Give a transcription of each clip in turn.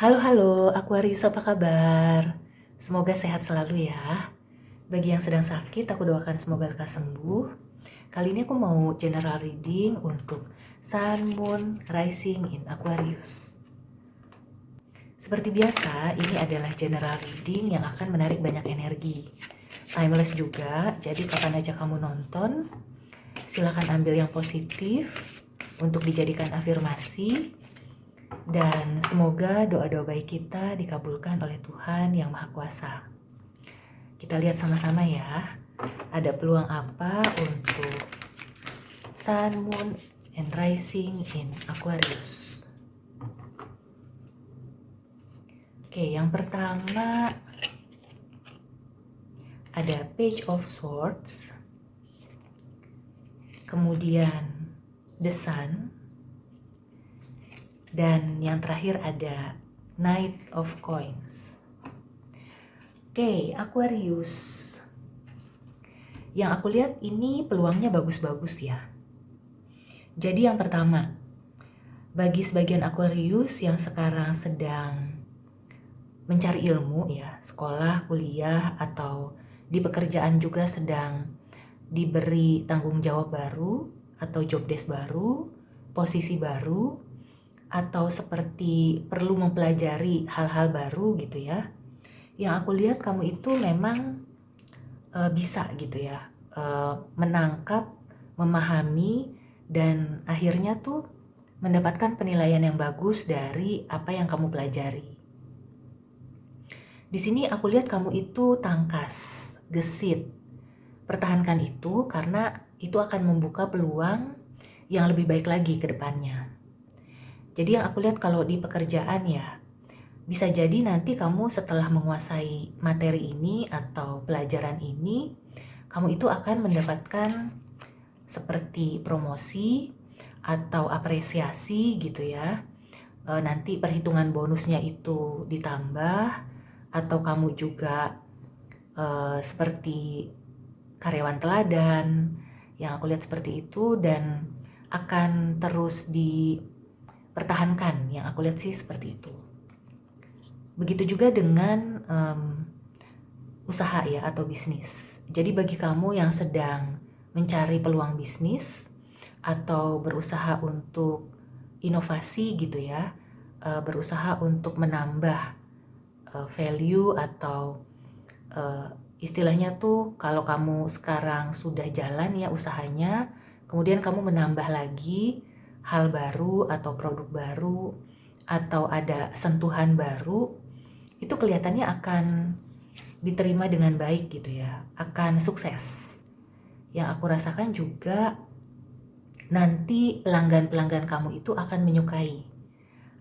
Halo halo, Aquarius apa kabar? Semoga sehat selalu ya. Bagi yang sedang sakit, aku doakan semoga lekas sembuh. Kali ini aku mau general reading untuk Sun, Moon, Rising in Aquarius. Seperti biasa, ini adalah general reading yang akan menarik banyak energi. Timeless juga, jadi kapan aja kamu nonton, silakan ambil yang positif untuk dijadikan afirmasi. Dan semoga doa-doa baik kita dikabulkan oleh Tuhan Yang Maha Kuasa. Kita lihat sama-sama ya, ada peluang apa untuk Sun, Moon, and Rising in Aquarius. Oke, yang pertama ada Page of Swords, kemudian The Sun, dan yang terakhir ada Knight of Coins. Oke, Aquarius. Yang aku lihat ini peluangnya bagus-bagus ya. Jadi yang pertama, bagi sebagian Aquarius yang sekarang sedang mencari ilmu ya, sekolah, kuliah, atau di pekerjaan juga sedang diberi tanggung jawab baru, atau job desk baru, posisi baru, atau seperti perlu mempelajari hal-hal baru gitu ya. Yang aku lihat kamu itu memang bisa gitu ya, menangkap, memahami, dan akhirnya tuh mendapatkan penilaian yang bagus dari apa yang kamu pelajari. Di sini aku lihat kamu itu tangkas, gesit. Pertahankan itu karena itu akan membuka peluang yang lebih baik lagi ke depannya. Jadi yang aku lihat kalau di pekerjaan ya, bisa jadi nanti kamu setelah menguasai materi ini atau pelajaran ini, kamu itu akan mendapatkan seperti promosi atau apresiasi gitu ya. Nanti perhitungan bonusnya itu ditambah, atau kamu juga seperti karyawan teladan, yang aku lihat seperti itu, dan akan terus dipertahankan, yang aku lihat sih seperti itu. Begitu juga dengan usaha ya atau bisnis. Jadi bagi kamu yang sedang mencari peluang bisnis atau berusaha untuk inovasi gitu ya, berusaha untuk menambah value atau istilahnya tuh kalau kamu sekarang sudah jalan ya usahanya, kemudian kamu menambah lagi hal baru atau produk baru atau ada sentuhan baru, itu kelihatannya akan diterima dengan baik gitu ya, akan sukses. Yang aku rasakan juga nanti pelanggan-pelanggan kamu itu akan menyukai,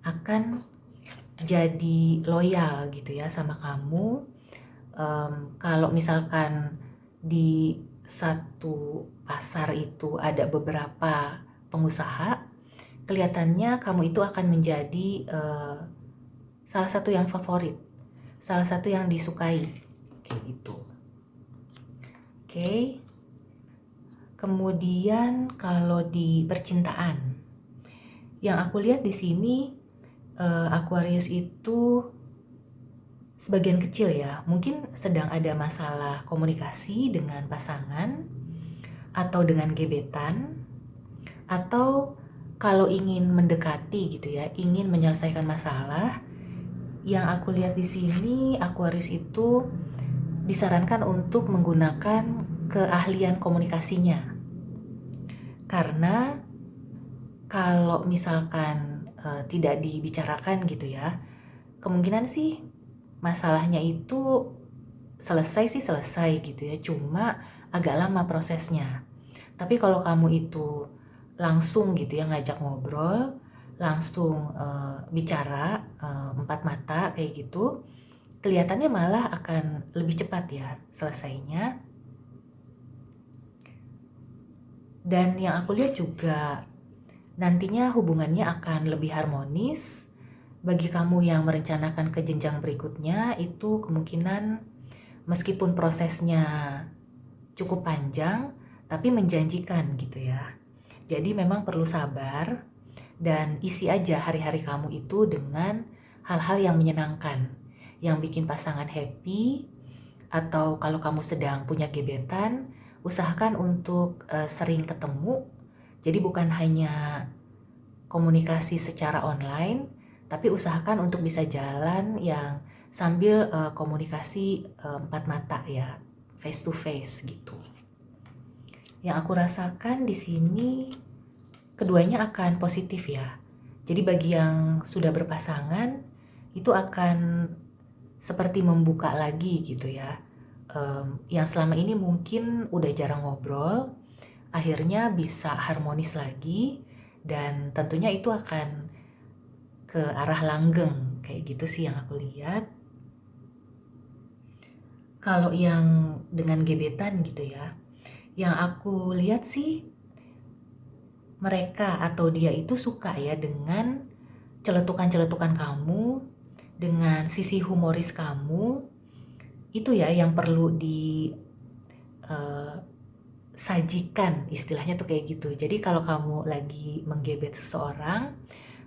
akan jadi loyal gitu ya sama kamu. Kalau misalkan di satu pasar itu ada beberapa pengusaha, kelihatannya kamu itu akan menjadi salah satu yang favorit, salah satu yang disukai, kayak gitu. Oke. Kemudian kalau di percintaan, yang aku lihat di sini Aquarius itu sebagian kecil ya, mungkin sedang ada masalah komunikasi dengan pasangan atau dengan gebetan, atau kalau ingin mendekati gitu ya, ingin menyelesaikan masalah. Yang aku lihat di sini Aquarius itu disarankan untuk menggunakan keahlian komunikasinya. Karena kalau misalkan tidak dibicarakan gitu ya, kemungkinan sih masalahnya itu selesai gitu ya, cuma agak lama prosesnya. Tapi kalau kamu itu langsung gitu ya ngajak ngobrol, langsung bicara empat mata kayak gitu, kelihatannya malah akan lebih cepat ya selesainya. Dan yang aku lihat juga nantinya hubungannya akan lebih harmonis. Bagi kamu yang merencanakan ke jenjang berikutnya, itu kemungkinan meskipun prosesnya cukup panjang, tapi menjanjikan gitu ya. Jadi memang perlu sabar dan isi aja hari-hari kamu itu dengan hal-hal yang menyenangkan, yang bikin pasangan happy, atau kalau kamu sedang punya gebetan, usahakan untuk sering ketemu. Jadi bukan hanya komunikasi secara online, tapi usahakan untuk bisa jalan yang sambil komunikasi empat mata ya, face to face gitu. Yang aku rasakan di sini keduanya akan positif ya. Jadi bagi yang sudah berpasangan itu akan seperti membuka lagi gitu ya. Yang selama ini mungkin udah jarang ngobrol, akhirnya bisa harmonis lagi, dan tentunya itu akan ke arah langgeng kayak gitu sih yang aku lihat. Kalau yang dengan gebetan gitu ya, yang aku lihat sih mereka atau dia itu suka ya dengan celetukan-celetukan kamu, dengan sisi humoris kamu. Itu ya yang perlu sajikan, istilahnya tuh kayak gitu. Jadi kalau kamu lagi menggebet seseorang,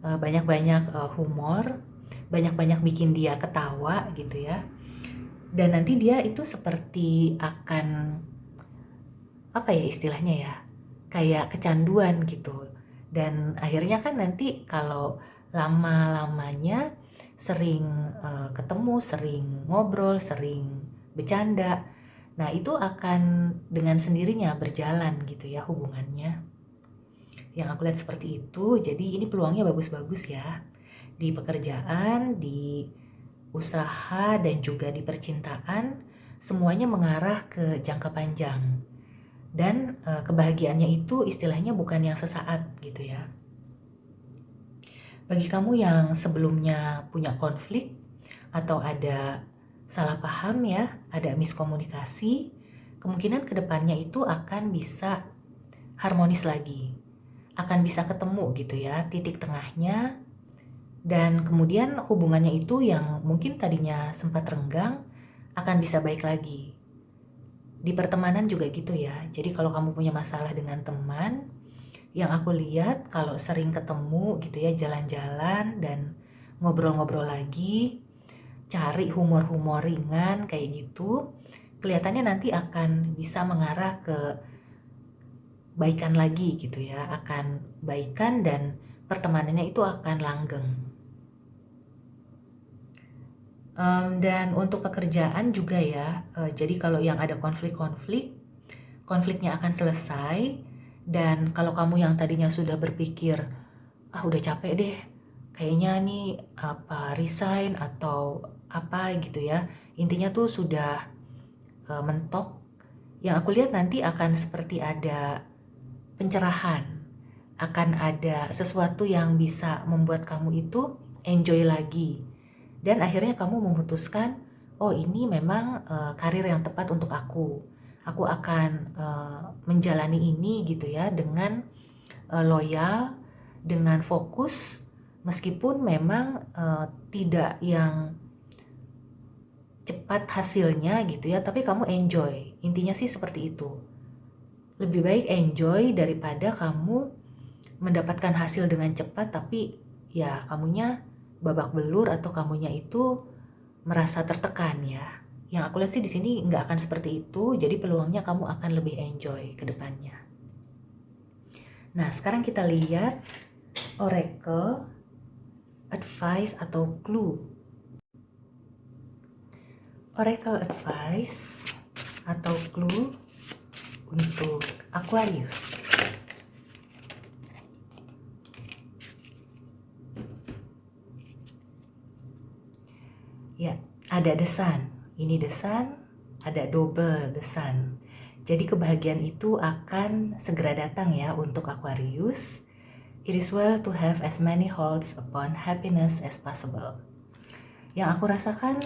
banyak-banyak humor, banyak-banyak bikin dia ketawa gitu ya. Dan nanti dia itu seperti akan, apa ya istilahnya ya, kayak kecanduan gitu. Dan akhirnya kan nanti kalau lama-lamanya sering ketemu, sering ngobrol, sering bercanda, nah itu akan dengan sendirinya berjalan gitu ya hubungannya. Yang aku lihat seperti itu, jadi ini peluangnya bagus-bagus ya. Di pekerjaan, di usaha, dan juga di percintaan, semuanya mengarah ke jangka panjang. Dan kebahagiaannya itu istilahnya bukan yang sesaat gitu ya. Bagi kamu yang sebelumnya punya konflik atau ada salah paham ya, ada miskomunikasi, kemungkinan kedepannya itu akan bisa harmonis lagi. Akan bisa ketemu gitu ya, titik tengahnya, dan kemudian hubungannya itu yang mungkin tadinya sempat renggang akan bisa baik lagi. Di pertemanan juga gitu ya. Jadi kalau kamu punya masalah dengan teman, yang aku lihat kalau sering ketemu gitu ya, jalan-jalan dan ngobrol-ngobrol lagi, cari humor-humor ringan kayak gitu, kelihatannya nanti akan bisa mengarah ke baikan lagi gitu ya, akan baikan dan pertemanannya itu akan langgeng. Dan untuk pekerjaan juga ya, jadi kalau yang ada konflik-konflik, konfliknya akan selesai. Dan kalau kamu yang tadinya sudah berpikir, ah udah capek deh, kayaknya nih apa resign atau apa gitu ya, intinya tuh sudah mentok, yang aku lihat nanti akan seperti ada pencerahan, akan ada sesuatu yang bisa membuat kamu itu enjoy lagi. Dan akhirnya kamu memutuskan, oh ini memang karir yang tepat untuk aku. Aku akan menjalani ini gitu ya dengan loyal, dengan fokus, meskipun memang tidak yang cepat hasilnya gitu ya, tapi kamu enjoy. Intinya sih seperti itu. Lebih baik enjoy daripada kamu mendapatkan hasil dengan cepat tapi ya kamunya babak belur atau kamunya itu merasa tertekan ya. Yang aku lihat sih di sini nggak akan seperti itu, jadi peluangnya kamu akan lebih enjoy ke depannya. Nah, sekarang kita lihat oracle, advice atau clue. Oracle advice atau clue untuk Aquarius. Ya, ada The Sun. Ini The Sun, ada double The Sun. Jadi kebahagiaan itu akan segera datang ya untuk Aquarius. It is well to have as many holds upon happiness as possible. Yang aku rasakan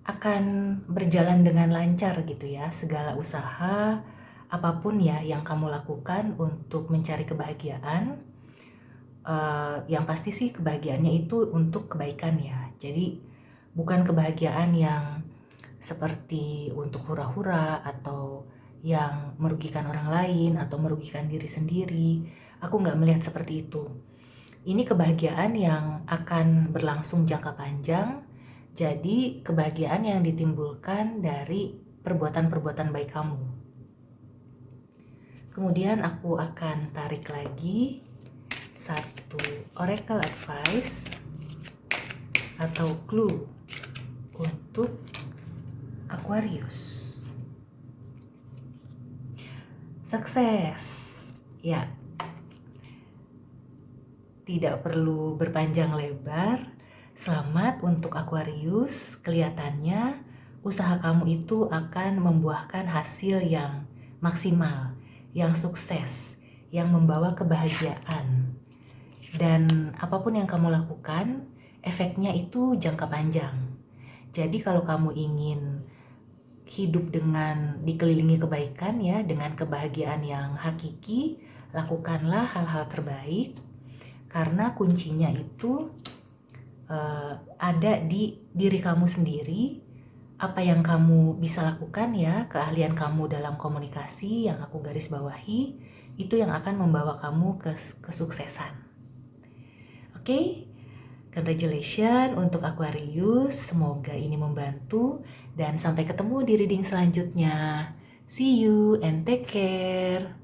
akan berjalan dengan lancar gitu ya, segala usaha, apapun ya yang kamu lakukan untuk mencari kebahagiaan, yang pasti sih kebahagiaannya itu untuk kebaikan ya. Jadi bukan kebahagiaan yang seperti untuk hura-hura atau yang merugikan orang lain atau merugikan diri sendiri. Aku nggak melihat seperti itu. Ini kebahagiaan yang akan berlangsung jangka panjang, jadi kebahagiaan yang ditimbulkan dari perbuatan-perbuatan baik kamu. Kemudian aku akan tarik lagi satu oracle advice atau clue untuk Aquarius. Sukses. Ya, tidak perlu berpanjang lebar. Selamat untuk Aquarius, kelihatannya usaha kamu itu akan membuahkan hasil yang maksimal, yang sukses, yang membawa kebahagiaan. Dan apapun yang kamu lakukan, efeknya itu jangka panjang. Jadi kalau kamu ingin hidup dengan dikelilingi kebaikan ya, dengan kebahagiaan yang hakiki, lakukanlah hal-hal terbaik. Karena kuncinya itu ada di diri kamu sendiri. Apa yang kamu bisa lakukan ya, keahlian kamu dalam komunikasi yang aku garis bawahi, itu yang akan membawa kamu ke kesuksesan. Oke, congratulations untuk Aquarius, semoga ini membantu dan sampai ketemu di reading selanjutnya. See you and take care.